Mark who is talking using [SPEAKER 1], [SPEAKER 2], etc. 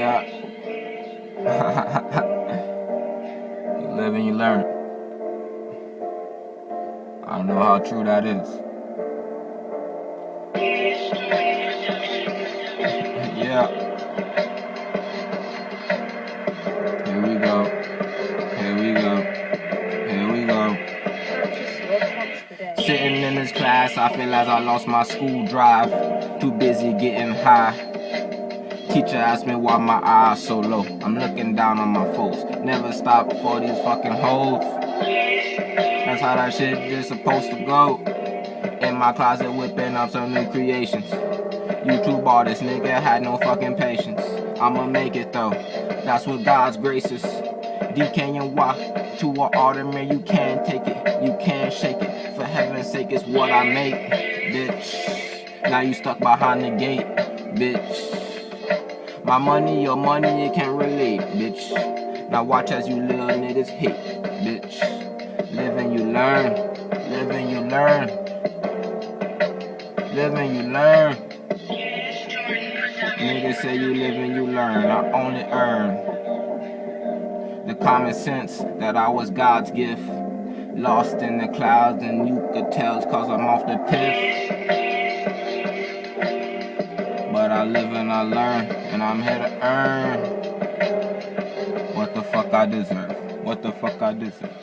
[SPEAKER 1] Yeah. You live and you learn. I don't know how true that is. Yeah. Here we go. Here we go. Here we go. Sitting in this class, I feel as I lost my school drive. Too busy getting high. Teacher asked me why my eyes so low. I'm looking down on my foes. Never stop for these fucking hoes. That's how that shit is supposed to go. In my closet whipping up some new creations. YouTube artist, nigga, had no fucking patience. I'ma make it though. That's what God's grace is. DKNY to an alderman, you can't take it. You can't shake it. For heaven's sake, it's what I make, bitch. Now you stuck behind the gate, bitch. My money, your money, you can't relate, bitch. Now watch as you little niggas hate, bitch. Live and you learn. Live and you learn. Live and you learn. Niggas say you live and you learn. I only earn the common sense that I was God's gift. Lost in the clouds and you could tell it's cause I'm off the piff. But I live and I learn, and I'm here to earn what the fuck I deserve. What the fuck I deserve.